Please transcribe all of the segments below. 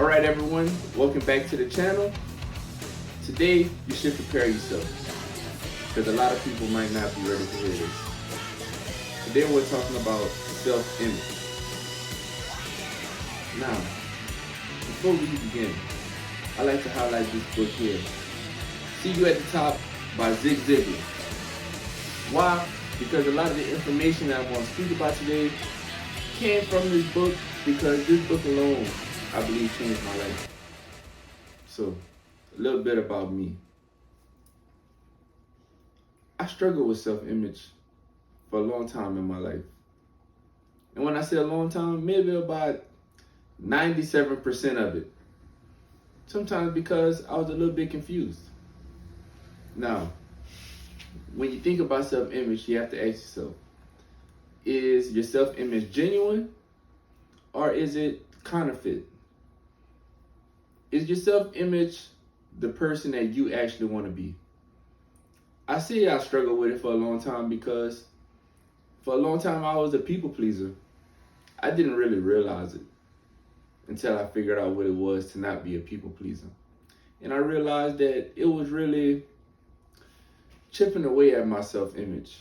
All right, everyone, welcome back to the channel. Today, you should prepare yourself because a lot of people might not be ready to hear this. Today, we're talking about self-image. Now, before we begin, I like to highlight this book here, See You at the Top by Zig Ziglar. Why? Because a lot of the information that I want to speak about today came from this book, because this book alone, I believe, changed my life. So, a little bit about me. I struggled with self-image for a long time in my life. And when I say a long time, maybe about 97% of it. Sometimes because I was a little bit confused. Now, when you think about self-image, you have to ask yourself, is your self-image genuine or is it counterfeit? Is your self-image the person that you actually want to be? I say I struggled with it for a long time because for a long time I was a people pleaser. I didn't really realize it until I figured out what it was to not be a people pleaser. And I realized that it was really chipping away at my self-image,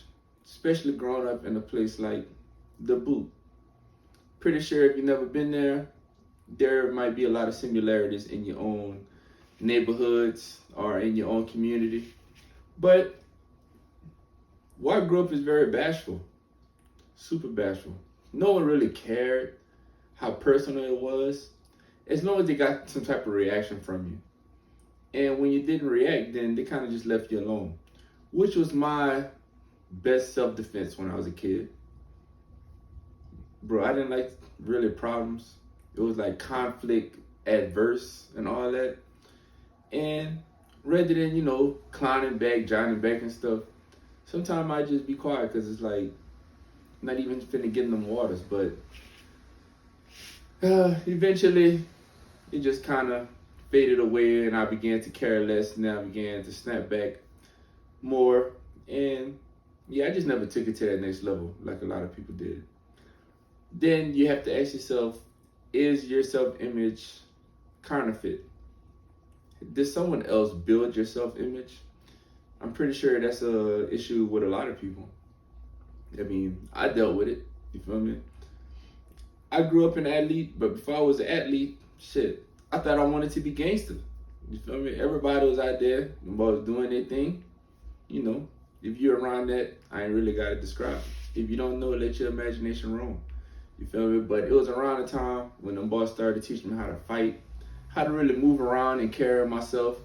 especially growing up in a place like The Boot. Pretty sure if you've never been there, there might be a lot of similarities in your own neighborhoods or in your own community. But where I grew up is very bashful, super bashful. No one really cared how personal it was, as long as they got some type of reaction from you. And when you didn't react, then they kind of just left you alone, which was my best self-defense when I was a kid. Bro, I didn't like really problems. It was like conflict adverse and all that. And rather than, clowning back, joining back and stuff, sometimes I just be quiet because it's like, not even finna get in them waters. But eventually, it just kind of faded away and I began to care less and I began to snap back more. And yeah, I just never took it to that next level like a lot of people did. Then you have to ask yourself, is your self-image counterfeit? Did someone else build your self-image? I'm pretty sure that's an issue with a lot of people. I mean, I dealt with it, you feel me? I grew up an athlete, but before I was an athlete, I thought I wanted to be gangster. You feel me? Everybody was out there, was doing their thing. If you're around that, I ain't really gotta describe it. If you don't know, let your imagination roam. You feel me? But it was around the time when them boys started teaching me how to fight, how to really move around and carry myself,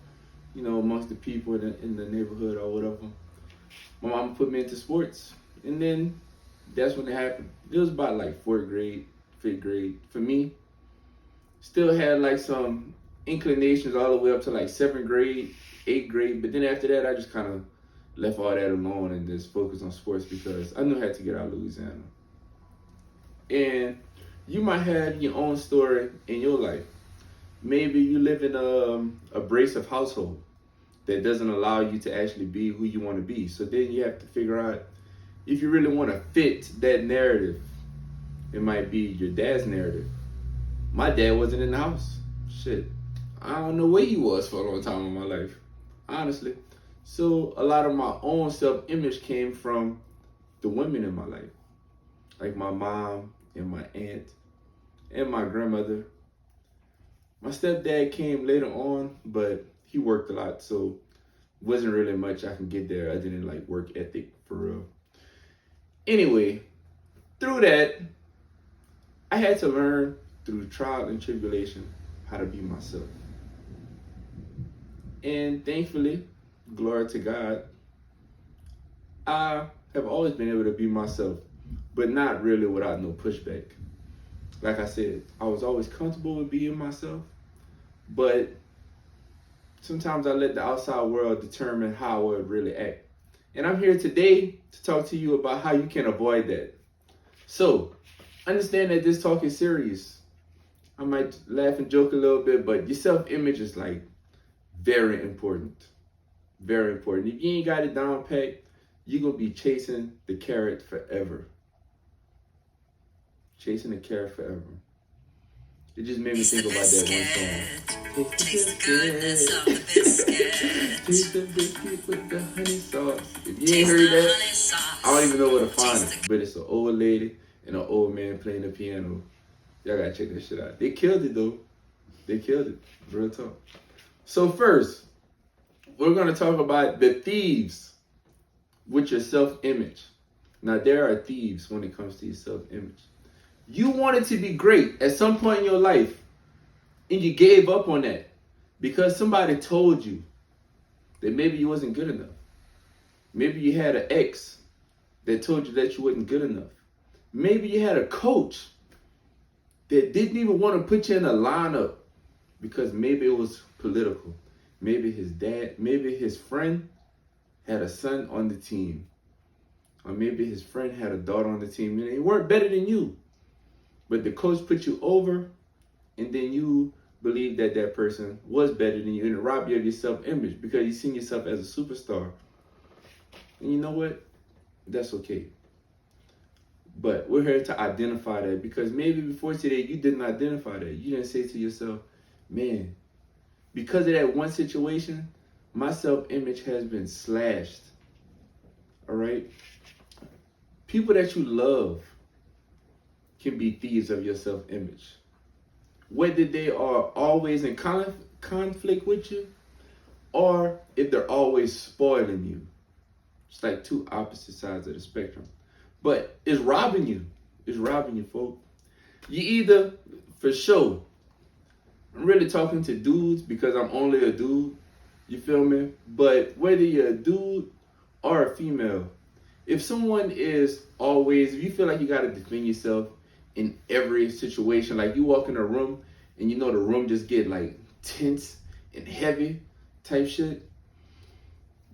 amongst the people in the neighborhood or whatever. My mama put me into sports, and then that's when it happened. It was about like 4th grade, 5th grade. For me, still had like some inclinations all the way up to like 7th grade, 8th grade. But then after that, I just kind of left all that alone and just focused on sports because I knew I had to get out of Louisiana. And you might have your own story in your life. Maybe you live in a abrasive household that doesn't allow you to actually be who you want to be. So then you have to figure out if you really want to fit that narrative. It might be your dad's narrative. My dad wasn't in the house. I don't know where he was for a long time in my life, honestly. So a lot of my own self-image came from the women in my life, like my mom and my aunt and my grandmother. My stepdad came later on, but he worked a lot, so wasn't really much I can get there other than like work ethic for real. Anyway, through that, I had to learn through trial and tribulation how to be myself. And thankfully, glory to God, I have always been able to be myself, but not really without no pushback. Like I said, I was always comfortable with being myself, but sometimes I let the outside world determine how I would really act. And I'm here today to talk to you about how you can avoid that. So, understand that this talk is serious. I might laugh and joke a little bit, but your self-image is like very important. Very important. If you ain't got it down pat, you're going to be chasing the carrot forever. Chasing the carrot forever. It just made me think about that one song. Taste the goodness of the biscuit. Taste the biscuit with the honey sauce. If you ain't heard that, I don't even know where to find it. But it's an old lady and an old man playing the piano. Y'all gotta check that shit out. They killed it though. They killed it. Real talk. So first, we're gonna talk about the thieves with your self-image. Now there are thieves when it comes to your self-image. You wanted to be great at some point in your life, and you gave up on that because somebody told you that maybe you wasn't good enough. Maybe you had an ex that told you that you wasn't good enough. Maybe you had a coach that didn't even want to put you in a lineup because maybe it was political. Maybe his dad, maybe his friend had a son on the team. Or maybe his friend had a daughter on the team and they weren't better than you. But the coach put you over, and then you believe that that person was better than you, and it robbed you of your self-image because you seen yourself as a superstar. And you know what? That's okay. But we're here to identify that because maybe before today you didn't identify that. You didn't say to yourself, man, because of that one situation, my self-image has been slashed. All right? People that you love can be thieves of your self-image. Whether they are always in conflict with you or if they're always spoiling you. It's like two opposite sides of the spectrum. But it's robbing you. It's robbing you, folks. You either, for sure, I'm really talking to dudes because I'm only a dude. You feel me? But whether you're a dude or a female, if someone is always, if you feel like you got to defend yourself in every situation, like you walk in a room and you know the room just get like tense and heavy type shit,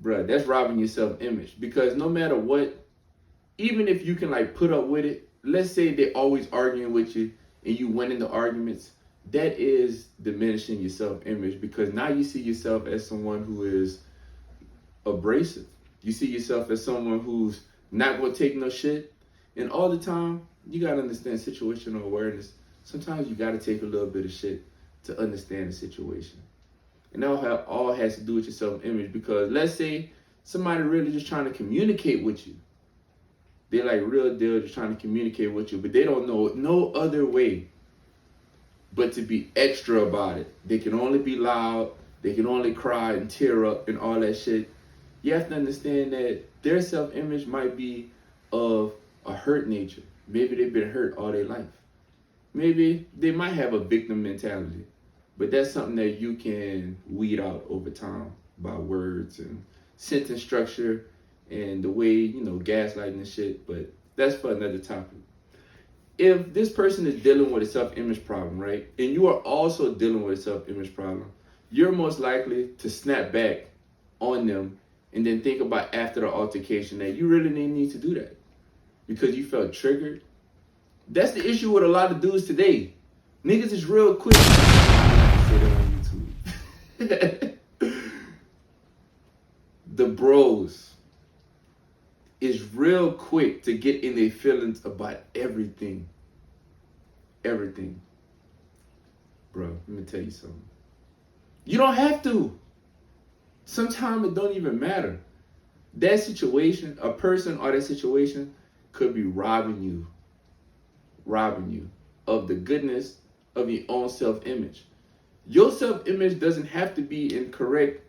bruh, that's robbing your self-image. Because no matter what, even if you can like put up with it, let's say they're always arguing with you and you win in the arguments, that is diminishing your self-image because now you see yourself as someone who is abrasive. You see yourself as someone who's not going to take no shit. And all the time, you got to understand situational awareness. Sometimes you got to take a little bit of shit to understand the situation. And that all has to do with your self-image because let's say somebody really just trying to communicate with you. They're like real deal just trying to communicate with you, but they don't know no other way but to be extra about it. They can only be loud. They can only cry and tear up and all that shit. You have to understand that their self-image might be of a hurt nature. Maybe they've been hurt all their life. Maybe they might have a victim mentality, but that's something that you can weed out over time by words and sentence structure and the way, gaslighting and shit, but that's for another topic. If this person is dealing with a self-image problem, right, and you are also dealing with a self-image problem, you're most likely to snap back on them and then think about after the altercation that you really didn't need to do that because you felt triggered. That's the issue with a lot of dudes today. Niggas is real quick. Say that on YouTube. The bros is real quick to get in their feelings about everything. Everything. Bro, let me tell you something. You don't have to. Sometimes it don't even matter. That situation, a person or that situation could be robbing you of the goodness of your own self-image. Your self-image doesn't have to be in correct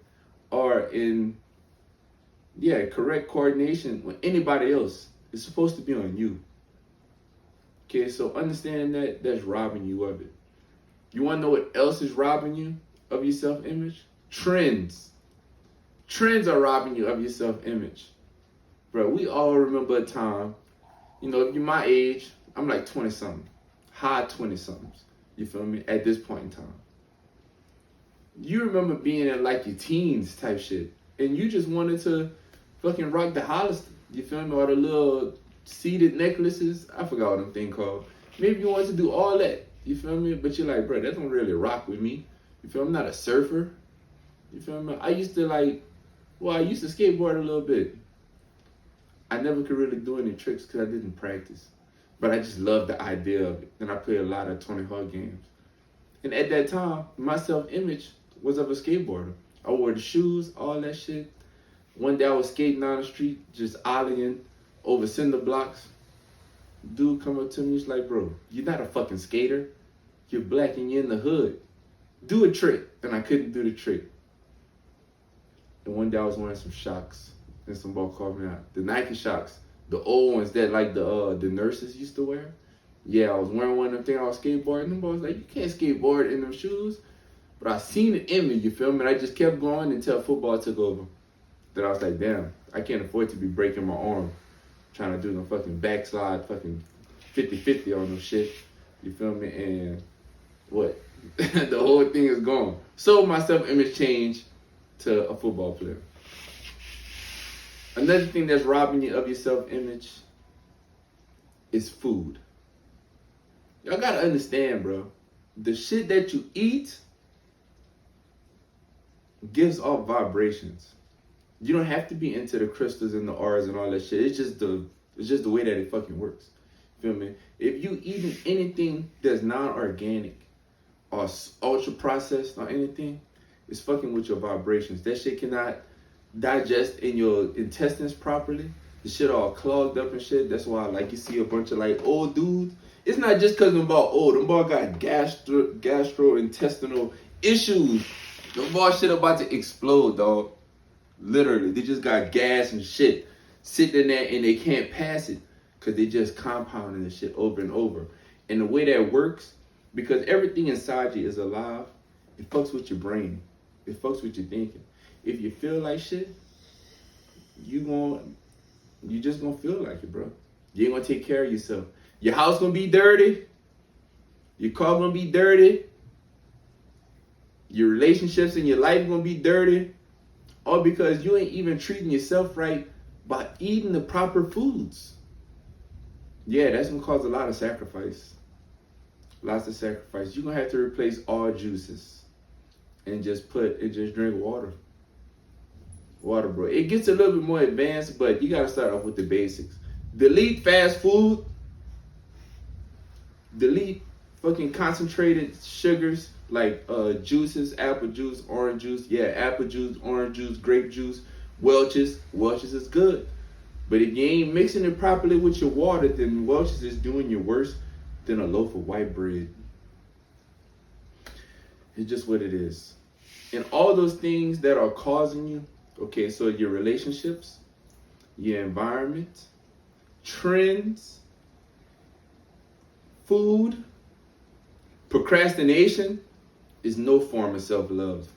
coordination with anybody else. It's supposed to be on you. Okay, so understand that that's robbing you of it. You want to know what else is robbing you of your self-image? Trends. Trends are robbing you of your self-image. Bro, we all remember a time, if you're my age, I'm like 20-something, high 20-somethings, you feel me, at this point in time. You remember being in like your teens type shit, and you just wanted to fucking rock the Hollister, you feel me, or the little seated necklaces, I forgot what them thing called. Maybe you wanted to do all that, you feel me, but you're like, bro, that don't really rock with me, you feel me, I'm not a surfer, you feel me, I used to skateboard a little bit. I never could really do any tricks because I didn't practice. But I just love the idea of it. And I play a lot of Tony Hawk games. And at that time, my self-image was of a skateboarder. I wore the shoes, all that shit. One day I was skating down the street, just ollieing over cinder blocks. Dude come up to me, he's like, bro, you're not a fucking skater. You're black and you're in the hood. Do a trick. And I couldn't do the trick. And one day I was wearing some Shocks. And some boy called me out. The Nike Shocks. The old ones that like the nurses used to wear. Yeah, I was wearing one of them things. I was skateboarding. Them boys like, you can't skateboard in them shoes. But I seen the image, you feel me? And I just kept going until football took over. Then I was like, damn, I can't afford to be breaking my arm trying to do no fucking backslide, fucking 50-50 on no shit. You feel me? And what? The whole thing is gone. So my self-image changed to a football player. Another thing that's robbing you of your self-image is food. Y'all gotta understand, bro. The shit that you eat gives off vibrations. You don't have to be into the crystals and the R's and all that shit. It's just the way that it fucking works. Feel me? If you eating anything that's non-organic or ultra processed or anything, it's fucking with your vibrations. That shit cannot digest in your intestines properly. The shit all clogged up and shit. That's why like you see a bunch of like old dudes. It's not just cause them boy old. Them boy got gastrointestinal issues. Them boy shit about to explode, dog. Literally, they just got gas and shit sitting in there and they can't pass it because they just compounding the shit over and over. And the way that works, because everything inside you is alive, it fucks with your brain. It fucks with your thinking. If you feel like shit, you just gonna feel like it, bro. You ain't gonna take care of yourself. Your house gonna be dirty. Your car gonna be dirty. Your relationships in your life gonna be dirty. All because you ain't even treating yourself right by eating the proper foods. Yeah, that's gonna cause a lot of sacrifice. Lots of sacrifice. You're gonna have to replace all juices and just drink water. Water, bro. It gets a little bit more advanced, but you gotta start off with the basics. Delete fast food. Delete fucking concentrated sugars like juices, apple juice, orange juice. Yeah, apple juice, orange juice, grape juice, Welch's. Welch's is good. But if you ain't mixing it properly with your water, then Welch's is doing you worse than a loaf of white bread. It's just what it is. And all those things that are causing you, okay, so your relationships, your environment, trends, food, procrastination is no form of self-love.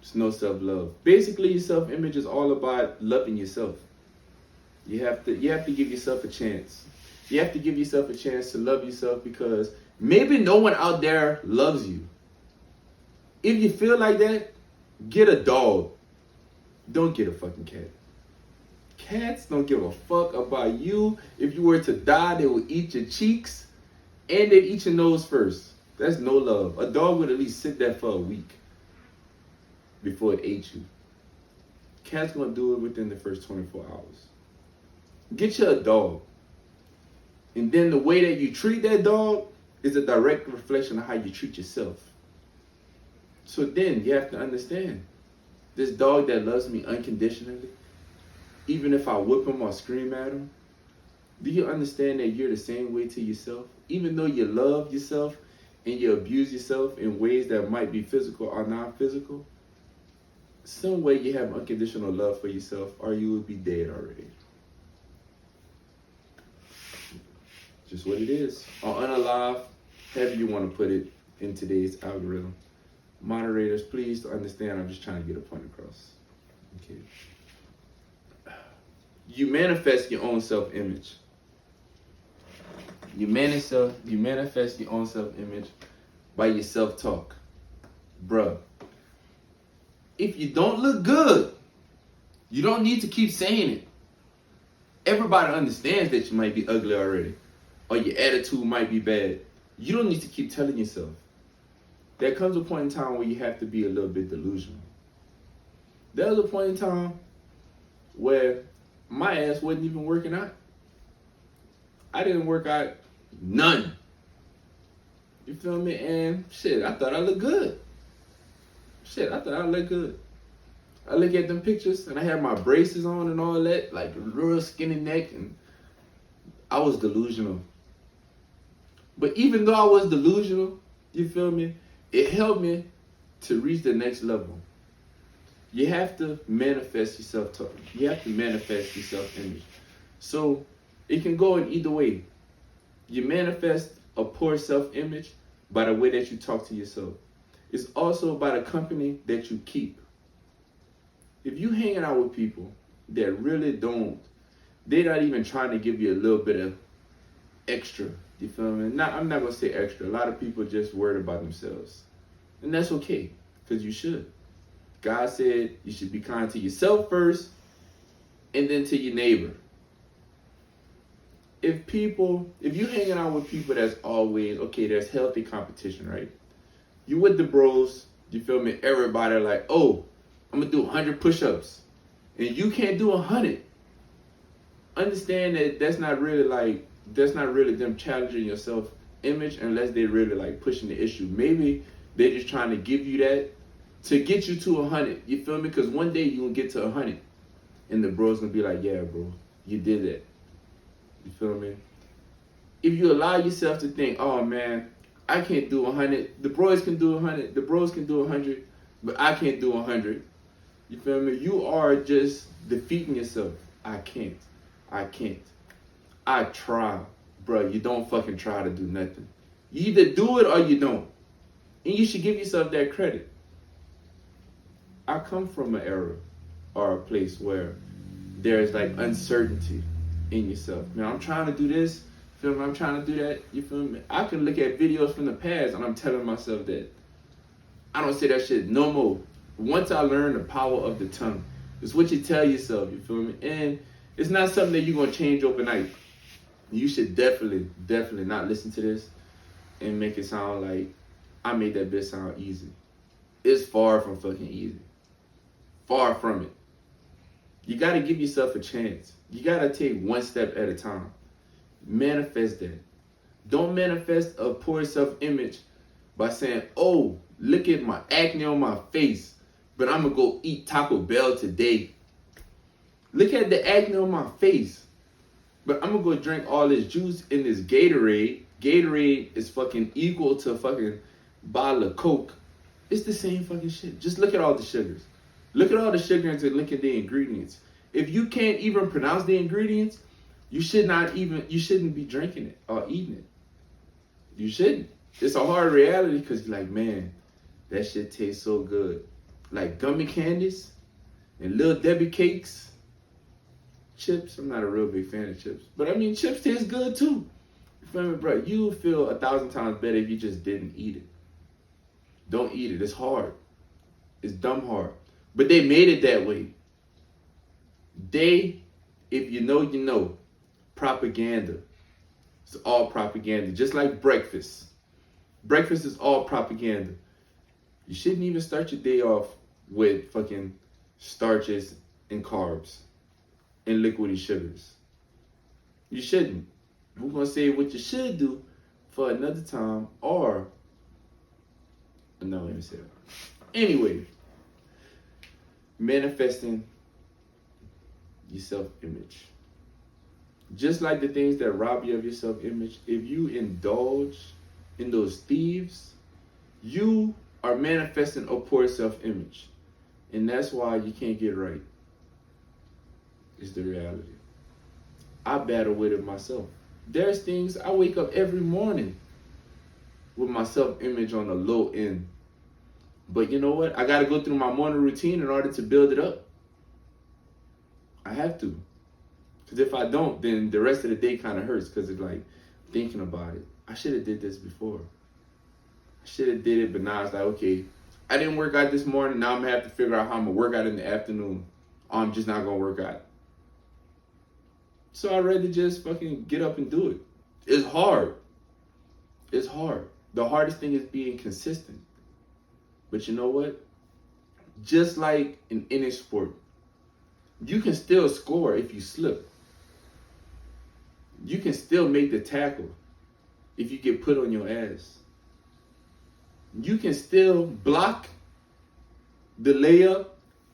It's no self-love. Basically, your self-image is all about loving yourself. You have to give yourself a chance. You have to give yourself a chance to love yourself because maybe no one out there loves you. If you feel like that, get a dog. Don't get a fucking cat. Cats don't give a fuck about you. If you were to die, they will eat your cheeks and they'd eat your nose first. That's no love. A dog would at least sit there for a week before it ate you. Cat's gonna do it within the first 24 hours. Get you a dog. And then the way that you treat that dog is a direct reflection of how you treat yourself. So then you have to understand, this dog that loves me unconditionally, even if I whip him or scream at him, do you understand that you're the same way to yourself? Even though you love yourself and you abuse yourself in ways that might be physical or non-physical, some way you have unconditional love for yourself or you would be dead already. Just what it is. Or unalive, however you want to put it in today's algorithm. Moderators, please understand I'm just trying to get a point across. Okay. You manifest your own self-image. You manifest your own self-image by your self-talk. Bruh. If you don't look good, you don't need to keep saying it. Everybody understands that you might be ugly already. Or your attitude might be bad. You don't need to keep telling yourself. There comes a point in time where you have to be a little bit delusional. There was a point in time where my ass wasn't even working out. I didn't work out none. You feel me? And shit, I thought I looked good. Shit, I thought I looked good. I look at them pictures and I had my braces on and all that, like real skinny neck, and I was delusional. But even though I was delusional, you feel me? It helped me to reach the next level. You have to manifest yourself. You have to manifest your self-image. So it can go in either way. You manifest a poor self-image by the way that you talk to yourself. It's also by the company that you keep. If you hanging out with people that really they're not even trying to give you a little bit of extra. You feel me? I'm not gonna say extra. A lot of people just worried about themselves. And that's okay, because you should. God said you should be kind to yourself first and then to your neighbor. If you hanging out with people that's always, okay, there's healthy competition, right? You with the bros, you feel me? Everybody like, oh, I'm gonna do 100 push-ups. And you can't do 100. Understand that that's not really them challenging your self-image unless they really like pushing the issue. Maybe they're just trying to give you that to get you to 100. You feel me? Because one day you're gonna get to 100. And the bro's gonna be like, yeah, bro, you did that. You feel me? If you allow yourself to think, oh man, I can't do 100. The bros can do 100. The bros can do 100, but I can't do 100. You feel me? You are just defeating yourself. I can't. I try. Bro, you don't fucking try to do nothing. You either do it or you don't. And you should give yourself that credit. I come from an era or a place where there's like uncertainty in yourself. Man, I'm trying to do this. Feel me? I'm trying to do that. You feel me? I can look at videos from the past and I'm telling myself that I don't say that shit no more. Once I learned the power of the tongue, it's what you tell yourself. You feel me? And it's not something that you're gonna change overnight. You should definitely not listen to this and make it sound like I made that bitch sound easy. It's far from fucking easy. Far from it. You gotta give yourself a chance. You gotta take one step at a time. Manifest that. Don't manifest a poor self-image by saying, oh, look at my acne on my face, but I'm gonna go eat Taco Bell today. Look at the acne on my face, but I'm gonna go drink all this juice in this Gatorade. Gatorade is fucking equal to a fucking bottle of Coke. It's the same fucking shit. Just look at all the sugars. Look at all the sugar and look at the ingredients. If you can't even pronounce the ingredients, you shouldn't be drinking it or eating it. You shouldn't. It's a hard reality because you're like, man, that shit tastes so good. Like gummy candies and Little Debbie cakes. Chips, I'm not a real big fan of chips. But I mean, chips taste good too. You feel me, bro? You feel 1,000 times better if you just didn't eat it. Don't eat it. It's hard. It's dumb hard. But they made it that way. If you know, you know. Propaganda. It's all propaganda. Just like breakfast. Breakfast is all propaganda. You shouldn't even start your day off with fucking starches and carbs and liquidy sugars. You shouldn't. We're going to say what you should do for another time or... No, let me say that. Anyway, manifesting your self-image. Just like the things that rob you of your self-image, if you indulge in those thieves, you are manifesting a poor self-image. And that's why you can't get right. It's the reality. I battle with it myself. There's things I wake up every morning with my self-image on the low end. But you know what? I got to go through my morning routine in order to build it up. I have to. Because if I don't, then the rest of the day kind of hurts because it's like thinking about it. I should have did this before. I should have did it, but now it's like, okay, I didn't work out this morning. Now I'm going to have to figure out how I'm going to work out in the afternoon. Or I'm just not going to work out. So I'd rather just fucking get up and do it. It's hard. It's hard. The hardest thing is being consistent. But you know what? Just like in any sport, you can still score if you slip. You can still make the tackle if you get put on your ass. you can still block the layup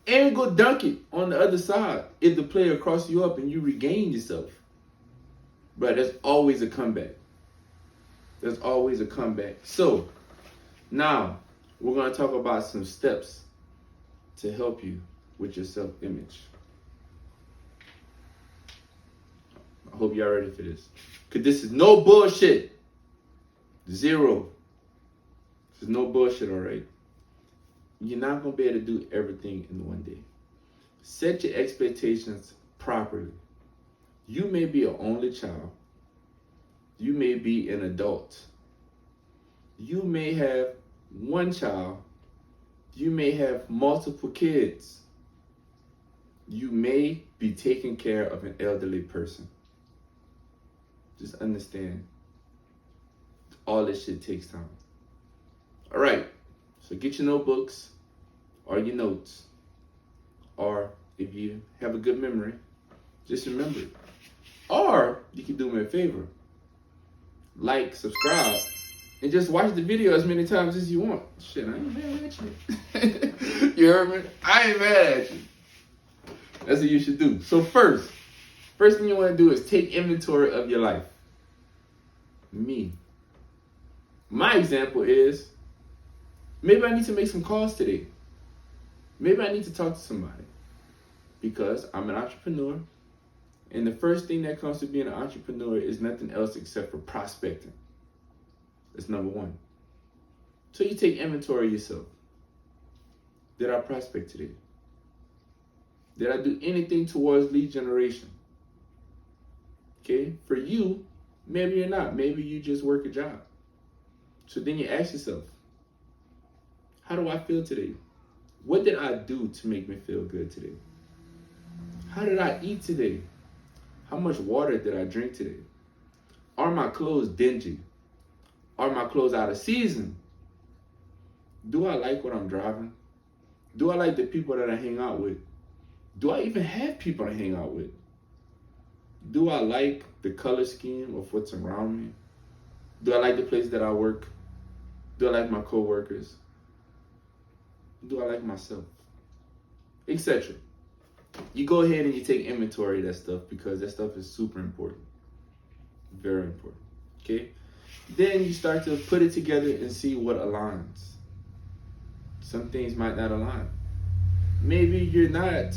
and go dunk it on the other side if the player crosses you up and you regain yourself. But there's always a comeback. There's always a comeback. So now we're going to talk about some steps to help you with your self-image. I hope y'all ready for this. Because this is no bullshit. Zero. This is no bullshit, all right? You're not going to be able to do everything in one day. Set your expectations properly. You may be an only child. You may be an adult. You may have one child. You may have multiple kids. You may be taking care of an elderly person. Just understand, all this shit takes time. All right, so get your notebooks or your notes, or if you have a good memory, just remember it. Or you can do me a favor, like, subscribe, and just watch the video as many times as you want. Shit, I ain't mad at you. You heard me? I ain't mad at you. That's what you should do. So first thing you want to do is take inventory of your life. Me. My example is, maybe I need to make some calls today. Maybe I need to talk to somebody because I'm an entrepreneur. And the first thing that comes to being an entrepreneur is nothing else except for prospecting. That's number one. So you take inventory of yourself. Did I prospect today? Did I do anything towards lead generation? Okay, for you, maybe you're not. Maybe you just work a job. So then you ask yourself, how do I feel today? What did I do to make me feel good today? How did I eat today? How much water did I drink today? Are my clothes dingy? Are my clothes out of season? Do I like what I'm driving? Do I like the people that I hang out with? Do I even have people to hang out with? Do I like the color scheme of what's around me? Do I like the place that I work? Do I like my coworkers? Do I like myself? Etc. You go ahead and you take inventory of that stuff because that stuff is super important. Very important. Okay? Then you start to put it together and see what aligns. Some things might not align. Maybe you're not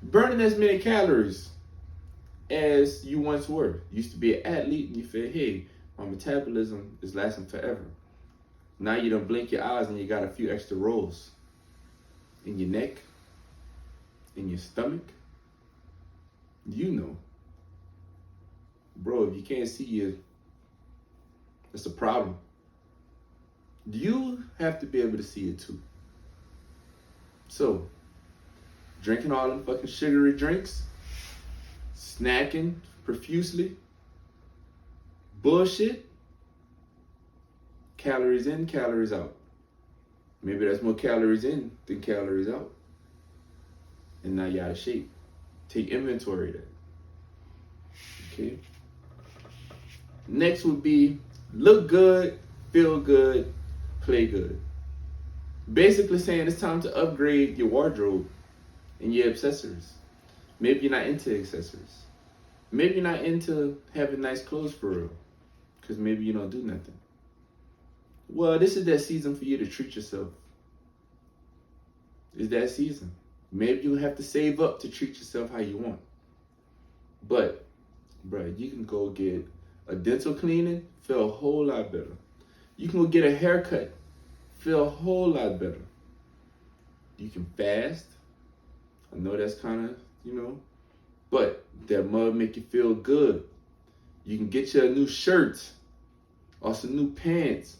burning as many calories as you once were. You used to be an athlete and you feel, hey, my metabolism is lasting forever. Now you don't blink your eyes and you got a few extra rolls in your neck, in your stomach. You know. Bro, if you can't see you, that's a problem. You have to be able to see it too. So, drinking all them fucking sugary drinks, snacking profusely, bullshit, calories in, calories out. Maybe there's more calories in than calories out. And now you're out of shape. Take inventory of that. Okay? Next would be look good, feel good, play good. Basically saying it's time to upgrade your wardrobe and your accessories. Maybe you're not into accessories. Maybe you're not into having nice clothes for real. Because maybe you don't do nothing. Well, this is that season for you to treat yourself. It's that season. Maybe you'll have to save up to treat yourself how you want. But, bro, you can go get a dental cleaning, feel a whole lot better. You can go get a haircut, feel a whole lot better. You can fast. I know that's kind of, but that mug make you feel good. You can get you a new shirt or some new pants.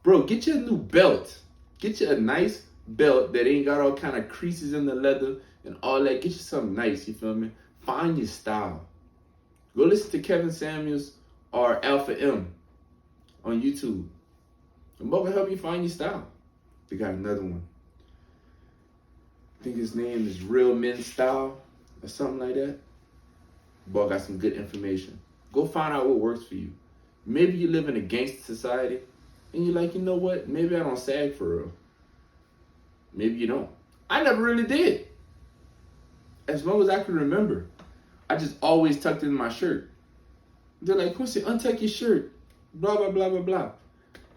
Bro, get you a new belt. Get you a nice belt that ain't got all kind of creases in the leather and all that. Get you something nice, you feel me? Find your style. Go listen to Kevin Samuels or Alpha M on YouTube. I'm going to help you find your style. They got another one. I think his name is Real Men's Style or something like that. Boy, got some good information. Go find out what works for you. Maybe you live in a gangster society and you're like, you know what? Maybe I don't sag for real. Maybe you don't. I never really did. As long as I can remember, I just always tucked it in my shirt. They're like, Quincy, untuck your shirt. Blah, blah, blah, blah, blah.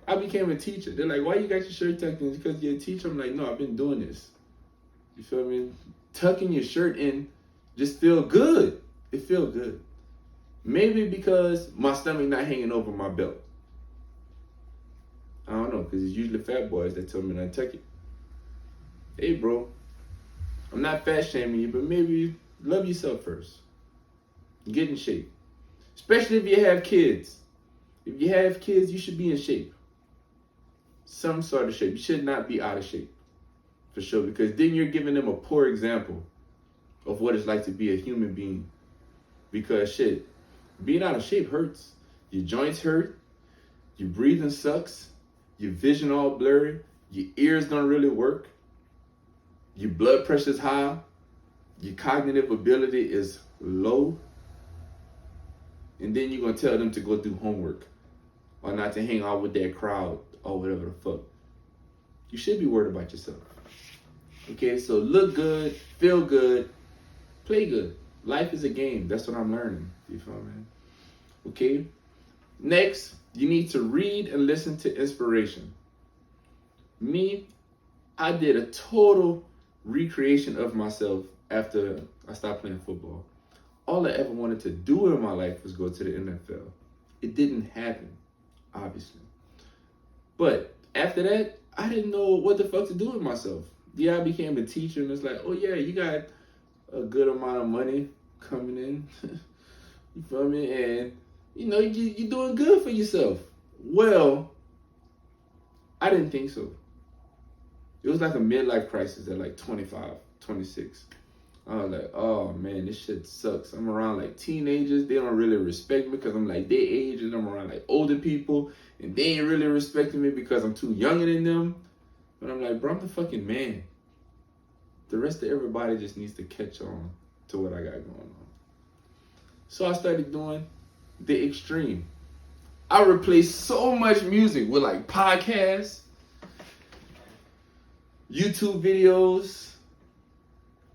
I became a teacher. They're like, why you got your shirt tucked in? Because you're a teacher. I'm like, no, I've been doing this. You feel me? Tucking your shirt in just feel good. It feel good. Maybe because my stomach not hanging over my belt. I don't know, because it's usually fat boys that tell me to untuck it. Hey, bro, I'm not fat shaming you, but maybe love yourself first. Get in shape. Especially if you have kids. If you have kids, you should be in shape. Some sort of shape. You should not be out of shape. For sure. Because then you're giving them a poor example of what it's like to be a human being. Because shit, being out of shape hurts. Your joints hurt. Your breathing sucks. Your vision all blurry. Your ears don't really work. Your blood pressure's high. Your cognitive ability is low. And then you're going to tell them to go do homework or not to hang out with that crowd or whatever the fuck. You should be worried about yourself. Okay, so look good, feel good, play good. Life is a game. That's what I'm learning. You feel me? Okay. Next, you need to read and listen to inspiration. Me, I did a total recreation of myself after I stopped playing football. All I ever wanted to do in my life was go to the NFL. It didn't happen, obviously. But after that, I didn't know what the fuck to do with myself. Yeah, I became a teacher, and it's like, oh yeah, you got a good amount of money coming in. You feel me? And, you know, you're doing good for yourself. Well, I didn't think so. It was like a midlife crisis at like 25, 26. I was like, oh man, this shit sucks. I'm around like teenagers. They don't really respect me because I'm like their age, and I'm around like older people, and they ain't really respecting me because I'm too younger than them. But I'm like, bro, I'm the fucking man. The rest of everybody just needs to catch on to what I got going on. So I started doing the extreme. I replaced so much music with like podcasts, YouTube videos.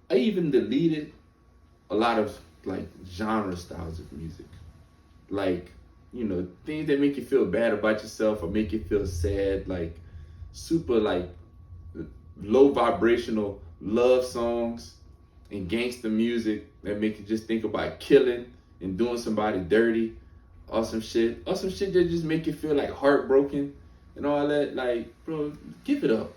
I even deleted a lot of like genre styles of music. Like, you know, things that make you feel bad about yourself or make you feel sad, like super like low vibrational love songs and gangster music that make you just think about killing and doing somebody dirty or some shit. Or some shit that just make you feel like heartbroken and all that. Like, bro, give it up.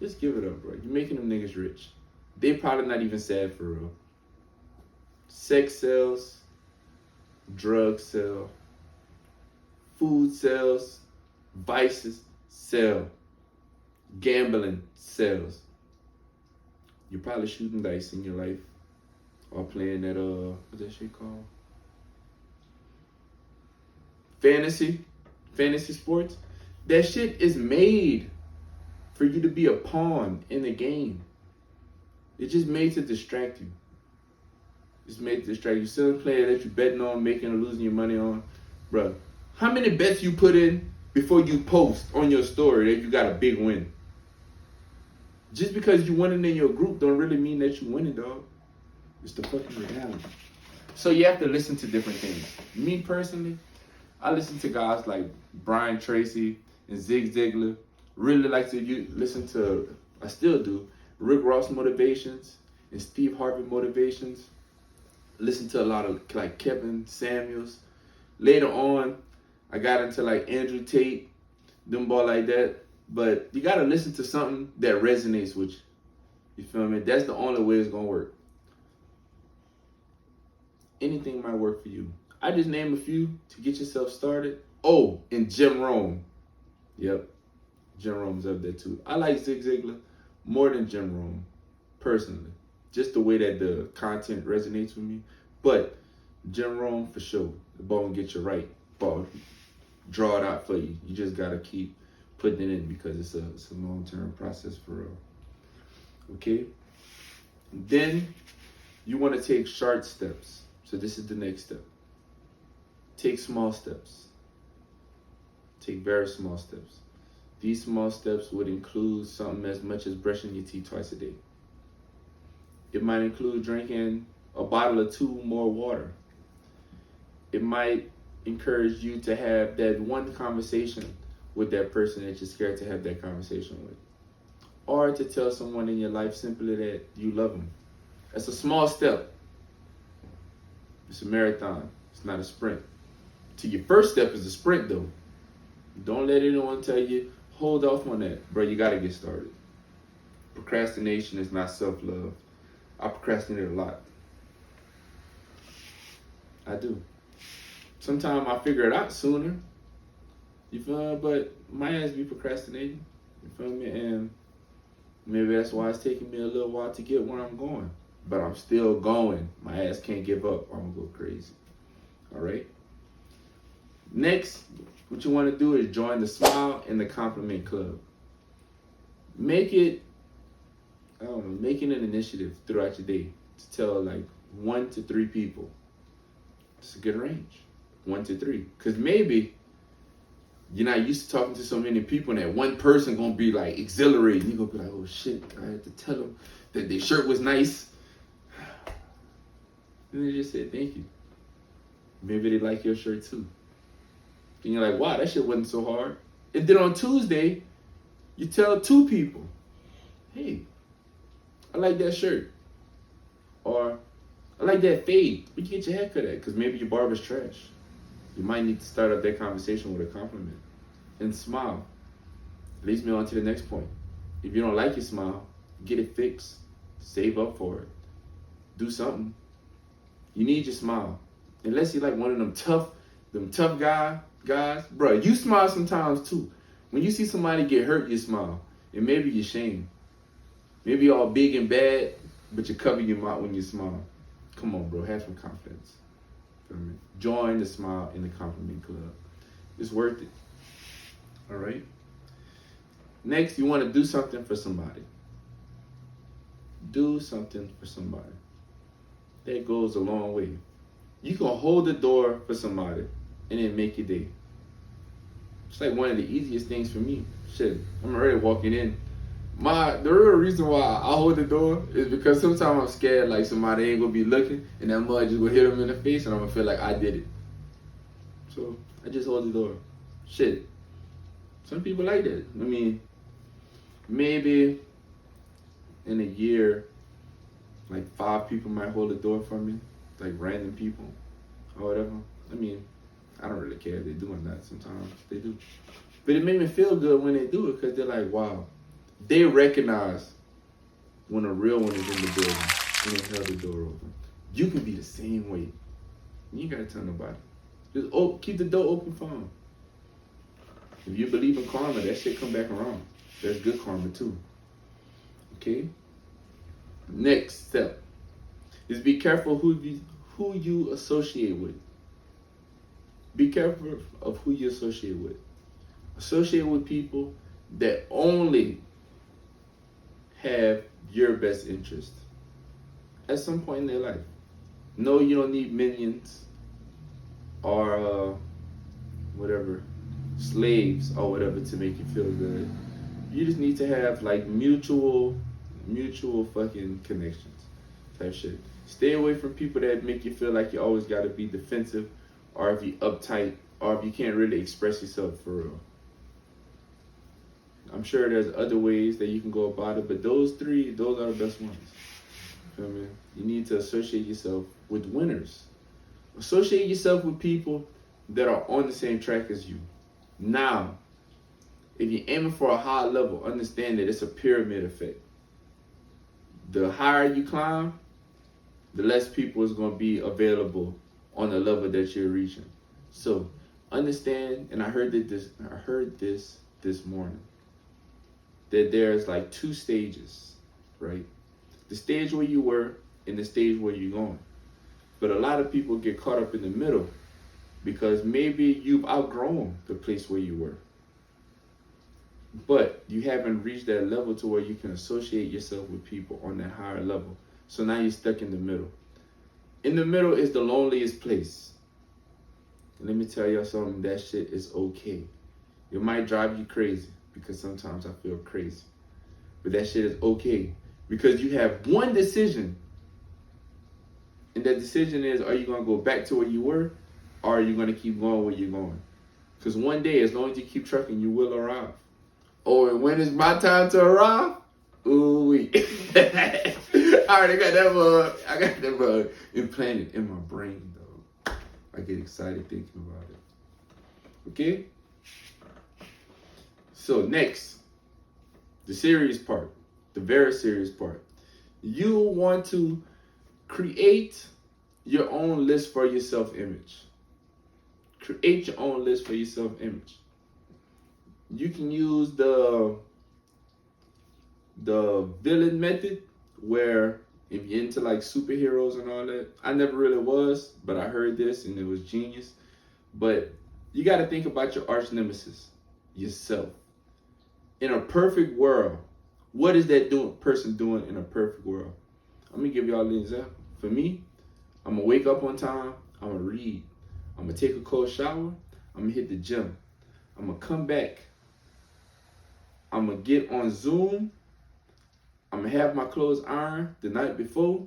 Just give it up, bro. You're making them niggas rich. They probably not even sad for real. Sex sells, drugs sell, food sells, vices sell, gambling sells. You're probably shooting dice in your life or playing that, what's that shit called? Fantasy sports. That shit is made for you to be a pawn in the game. It's just made to distract you. It's made to distract you. Still a player that you're betting on, making or losing your money on. Bro, how many bets you put in before you post on your story that you got a big win? Just because you winning in your group don't really mean that you winning, dog. It's the fucking reality. So you have to listen to different things. Me personally, I listen to guys like Brian Tracy and Zig Ziglar. Really like to listen to, I still do, Rick Ross motivations and Steve Harvey motivations. Listen to a lot of like Kevin Samuels. Later on, I got into like Andrew Tate, them boy like that. But you gotta listen to something that resonates with you. You feel me? That's the only way it's gonna work. Anything might work for you. I just named a few to get yourself started. Oh, and Jim Rome. Yep, Jim Rome's up there too. I like Zig Ziglar more than Jim Rome, personally. Just the way that the content resonates with me. But Jim Rome for sure. The ball will get you right. Ball draw it out for you. You just gotta keep putting it in because it's a long-term process for real. Okay? Then you want to take short steps. So this is the next step. Take small steps. Take very small steps. These small steps would include something as much as brushing your teeth twice a day. It might include drinking a bottle or two more water. It might encourage you to have that one conversation with that person that you're scared to have that conversation with. Or to tell someone in your life simply that you love them. That's a small step. It's a marathon. It's not a sprint. To your first step is a sprint though. Don't let anyone tell you, hold off on that. Bro, you gotta get started. Procrastination is not self-love. I procrastinate a lot. I do. Sometimes I figure it out sooner. You feel me? But my ass be procrastinating. You feel me? And maybe that's why it's taking me a little while to get where I'm going. But I'm still going. My ass can't give up or I'm gonna go crazy. Alright? Next, what you want to do is join the Smile and the Compliment Club. Make it an initiative throughout your day to tell like 1 to 3 people. It's a good range. 1 to 3. Because maybe you're not used to talking to so many people and that one person gonna be like exhilarating. You're gonna be like, oh shit, I had to tell them that their shirt was nice. And they just said thank you. Maybe they like your shirt too. And you're like, wow, that shit wasn't so hard. And then on Tuesday, you tell 2 people, hey, I like that shirt. Or I like that fade. Where'd you get your haircut at? Because maybe your barber's trash. You might need to start up that conversation with a compliment. And smile. Leads me on to the next point. If you don't like your smile, get it fixed. Save up for it. Do something. You need your smile. Unless you're like one of them tough guys. Bro, you smile sometimes too. When you see somebody get hurt, you smile. And maybe you're ashamed. Maybe you're all big and bad, but you cover your mouth when you smile. Come on, bro. Have some confidence. Feel me? Join the Smile in the Compliment Club. It's worth it. All right? Next, you want to do something for somebody. Do something for somebody. That goes a long way. You can hold the door for somebody and then make your day. It's like one of the easiest things for me. Shit, I'm already walking in. The real reason why I hold the door is because sometimes I'm scared like somebody ain't gonna be looking and that mud just gonna hit them in the face and I'm gonna feel like I did it. So I just hold the door. Shit. Some people like that. I mean, maybe in a year, like 5 people might hold the door for me, like random people or whatever. I mean, I don't really care if they do or not. Sometimes they do. But it made me feel good when they do it because they're like, wow. They recognize when a real one is in the building and they held the door open. You can be the same way. You ain't gotta tell nobody. Just keep the door open for them. If you believe in karma, that shit come back around. There's good karma too. Okay? Next step is be careful who you associate with. Be careful of who you associate with. Associate with people that only have your best interest at some point in their life. No, you don't need minions or whatever, slaves or whatever to make you feel good. You just need to have like mutual fucking connections type shit. Stay away from people that make you feel like you always gotta be defensive or if you uptight or if you can't really express yourself for real. I'm sure there's other ways that you can go about it, but those are the best ones. Feel me? You need to associate yourself with winners. Associate yourself with people that are on the same track as you. Now, if you're aiming for a high level, understand that it's a pyramid effect. The higher you climb, the less people is going to be available on the level that you're reaching. So, understand, and I heard this morning, that there's like 2 stages, right? The stage where you were and the stage where you're going. But a lot of people get caught up in the middle because maybe you've outgrown the place where you were. But you haven't reached that level to where you can associate yourself with people on that higher level. So now you're stuck in the middle. In the middle is the loneliest place. And let me tell y'all something, that shit is okay. It might drive you crazy, because sometimes I feel crazy. But that shit is okay. Because you have one decision. And that decision is, are you going to go back to where you were? Or are you going to keep going where you're going? Because one day, as long as you keep trucking, you will arrive. Oh, and when is my time to arrive? Ooh, wait. I already got that bug. I got that bug implanted in my brain, though. I get excited thinking about it. Okay? So next, the serious part, the very serious part. You want to create your own list for your self-image. Create your own list for your self-image. You can use the villain method, where if you're into like superheroes and all that. I never really was, but I heard this and it was genius. But you got to think about your arch nemesis, yourself. In a perfect world, what is that person doing in a perfect world? I'm going to give y'all an example. For me, I'm going to wake up on time. I'm going to read. I'm going to take a cold shower. I'm going to hit the gym. I'm going to come back. I'm going to get on Zoom. I'm going to have my clothes ironed the night before.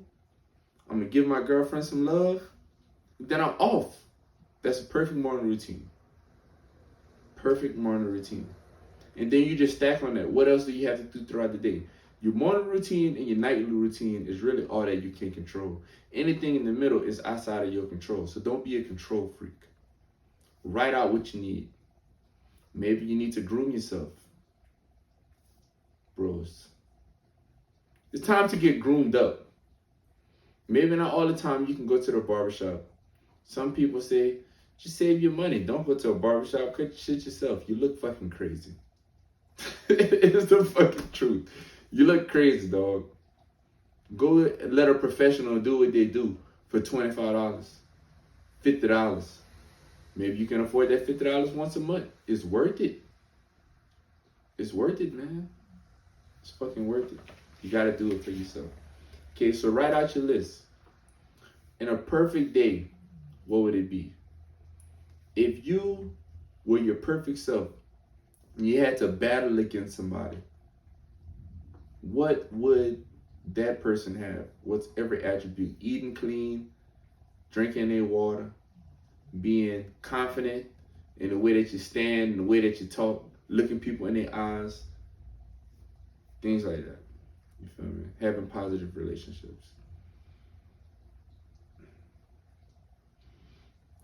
I'm going to give my girlfriend some love. Then I'm off. That's a perfect morning routine. Perfect morning routine. And then you just stack on that. What else do you have to do throughout the day? Your morning routine and your nightly routine is really all that you can control. Anything in the middle is outside of your control. So don't be a control freak. Write out what you need. Maybe you need to groom yourself. Bros. It's time to get groomed up. Maybe not all the time you can go to the barbershop. Some people say, just save your money. Don't go to a barbershop. Cut your shit yourself. You look fucking crazy. It's the fucking truth. You look crazy, dog. Go let a professional do what they do for $25, $50. Maybe you can afford that $50 once a month. It's worth it. It's worth it, man. It's fucking worth it. You gotta do it for yourself. Okay, so write out your list. In a perfect day, what would it be? If you were your perfect self and you had to battle against somebody, what would that person have? What's every attribute? Eating clean, drinking their water, being confident in the way that you stand, in the way that you talk, looking people in their eyes, things like that. You feel me? Having positive relationships.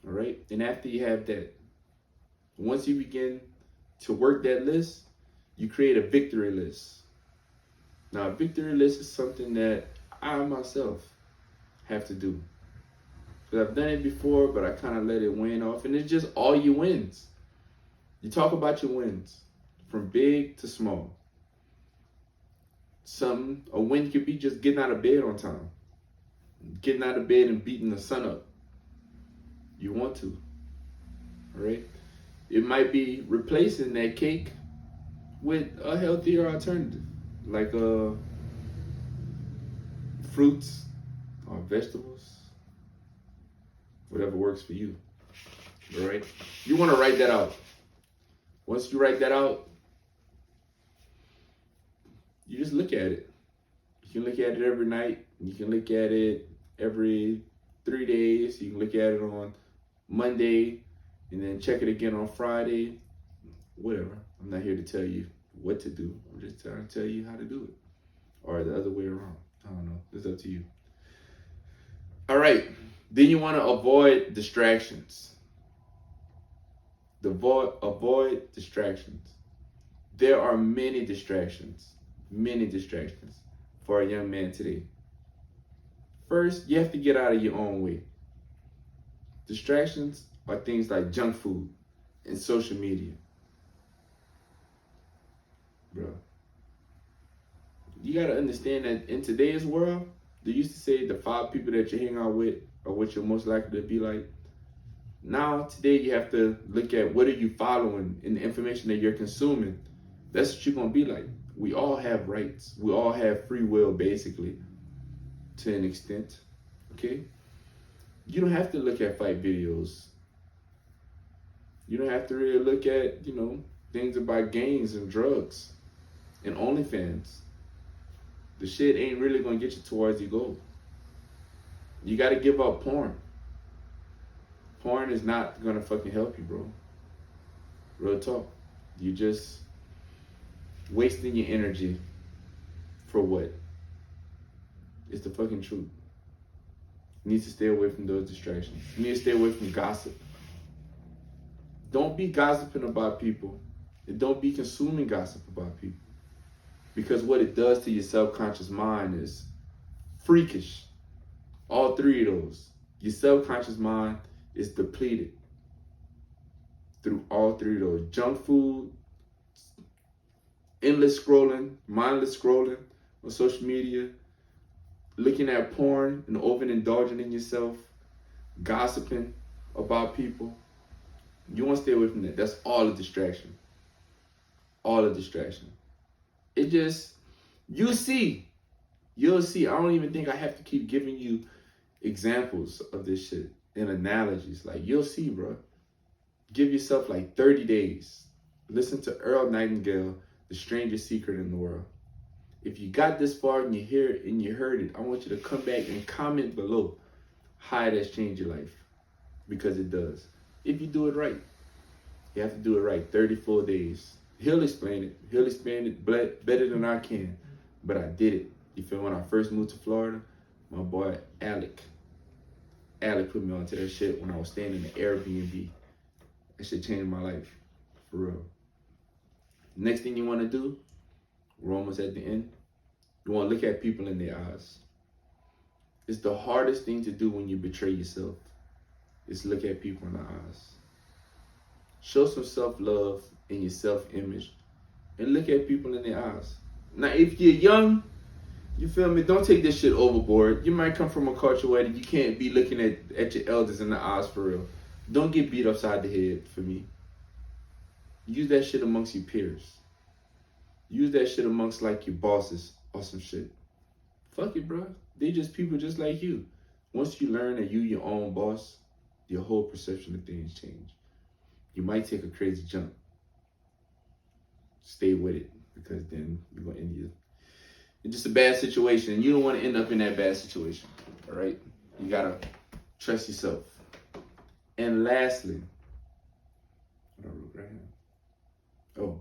All right? And after you have that, once you begin to work that list, you create a victory list. Now, a victory list is something that I myself have to do. Because I've done it before, but I kind of let it wane off. And it's just all your wins. You talk about your wins, from big to small. A win could be just getting out of bed on time. Getting out of bed and beating the sun up. You want to. All right? It might be replacing that cake with a healthier alternative. Like fruits or vegetables. Whatever works for you. All right? You want to write that out. Once you write that out, you just look at it. You can look at it every night. You can look at it every 3 days. You can look at it on Monday and then check it again on Friday. Whatever. I'm not here to tell you what to do. I'm just trying to tell you how to do it. Or the other way around. I don't know. It's up to you. All right. Then you want to avoid distractions. Avoid distractions. There are many distractions for a young man today. First, you have to get out of your own way. Distractions are things like junk food and social media. Bro, you gotta understand that in today's world, they used to say the 5 people that you hang out with are what you're most likely to be like. Now, today, you have to look at what are you following and the information that you're consuming. That's what you're gonna be like. We all have rights. We all have free will, basically, to an extent, okay? You don't have to look at fight videos You don't have to really look at, things about gangs and drugs and OnlyFans. The shit ain't really gonna get you towards your goal. You gotta give up porn. Porn is not gonna fucking help you, bro. Real talk. You just wasting your energy for what? It's the fucking truth. You need to stay away from those distractions. You need to stay away from gossip. Don't be gossiping about people. And don't be consuming gossip about people. Because what it does to your subconscious mind is freakish. All three of those. Your subconscious mind is depleted through all three of those. Junk food, endless scrolling, mindless scrolling on social media, looking at porn and overindulging in yourself, gossiping about people. You want to stay away from that. That's all a distraction. All a distraction. It just, you'll see. I don't even think I have to keep giving you examples of this shit and analogies. Like, you'll see, bro. Give yourself like 30 days. Listen to Earl Nightingale, The Strangest Secret in the World. If you got this far and you hear it and you heard it, I want you to come back and comment below how it has changed your life. Because it does. If you do it right. You have to do it right. 30 full days. He'll explain it. He'll explain it better than I can. But I did it. You feel, when I first moved to Florida, my boy Alec put me onto that shit when I was staying in the Airbnb. That shit changed my life. For real. Next thing you want to do, we're almost at the end. You want to look at people in their eyes. It's the hardest thing to do when you betray yourself. Is look at people in the eyes. Show some self-love in your self-image. And look at people in their eyes. Now, if you're young, you feel me? Don't take this shit overboard. You might come from a culture where you can't be looking at your elders in the eyes for real. Don't get beat upside the head for me. Use that shit amongst your peers. Use that shit amongst like your bosses or some shit. Fuck it, bro. They just people just like you. Once you learn that you your own boss, your whole perception of things change. You might take a crazy jump. Stay with it, because then you're gonna end in just a bad situation. You don't want to end up in that bad situation. All right? You gotta trust yourself. And lastly, what I wrote right here. Oh,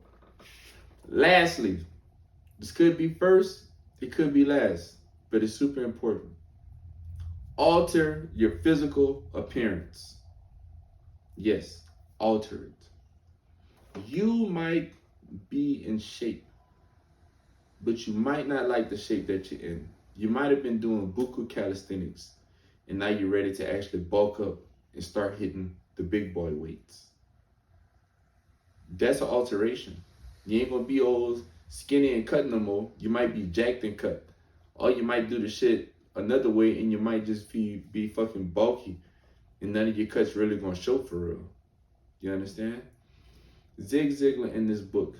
lastly, this could be first, it could be last, but it's super important. Alter your physical appearance. Yes, alter it. You might be in shape, but you might not like the shape that you're in. You might have been doing buku calisthenics, and now you're ready to actually bulk up and start hitting the big boy weights. That's an alteration. You ain't gonna be old, skinny, and cut no more. You might be jacked and cut. Or you might do the shit another way, and you might just be fucking bulky, and none of your cuts really gonna show for real. You understand? Zig Ziglar in this book,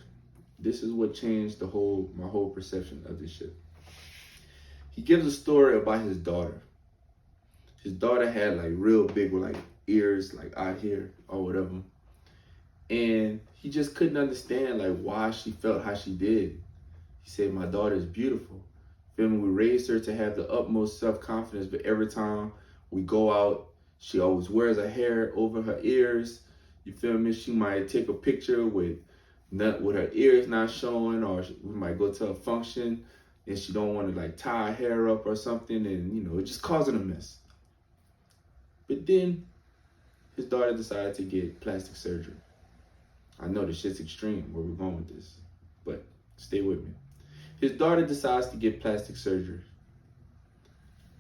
this is what changed my whole perception of this shit. He gives a story about his daughter. His daughter had like real big like ears like out here or whatever. And he just couldn't understand like why she felt how she did. He said, my daughter is beautiful. Feel me? We raised her to have the utmost self-confidence, but every time we go out, she always wears her hair over her ears. You feel me? She might take a picture with her ears not showing, or we might go to a function and she don't want to like tie her hair up or something, and it just causing a mess. But then his daughter decided to get plastic surgery. I know this shit's extreme where we're going with this, but stay with me. His daughter decides to get plastic surgery.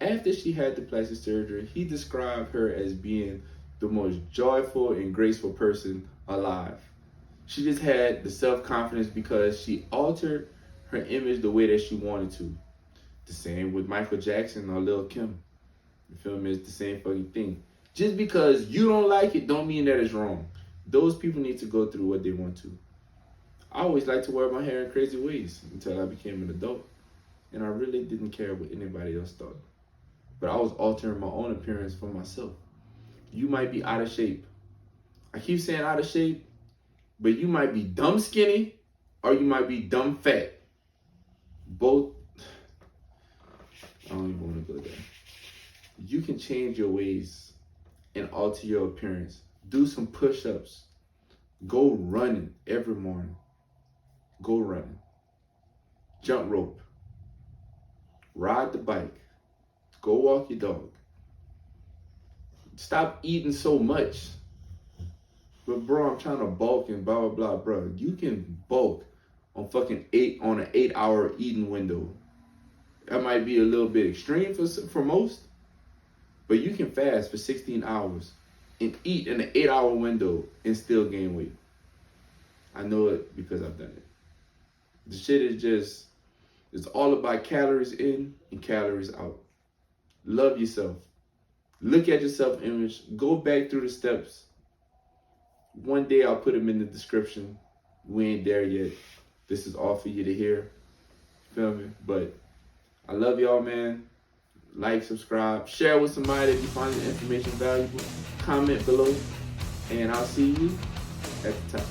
After she had the plastic surgery, he described her as being the most joyful and graceful person alive. She just had the self-confidence because she altered her image the way that she wanted to. The same with Michael Jackson or Lil' Kim. You feel me? It's the same fucking thing. Just because you don't like it don't mean that it's wrong. Those people need to go through what they want to. I always liked to wear my hair in crazy ways until I became an adult. And I really didn't care what anybody else thought. But I was altering my own appearance for myself. You might be out of shape. I keep saying out of shape, but you might be dumb skinny or you might be dumb fat. Both, I don't even want to go there. You can change your ways and alter your appearance. Do some push-ups. Go running every morning. Go running. Jump rope. Ride the bike. Go walk your dog. Stop eating so much. But bro, I'm trying to bulk and blah, blah, blah, bro. You can bulk on an 8-hour eating window. That might be a little bit extreme for most, but you can fast for 16 hours and eat in an 8-hour window and still gain weight. I know it because I've done it. The shit is just, it's all about calories in and calories out. Love yourself. Look at your self-image. Go back through the steps. One day I'll put them in the description. We ain't there yet. This is all for you to hear. Feel me? But I love y'all, man. Like, subscribe, share with somebody if you find the information valuable. Comment below. And I'll see you at the top.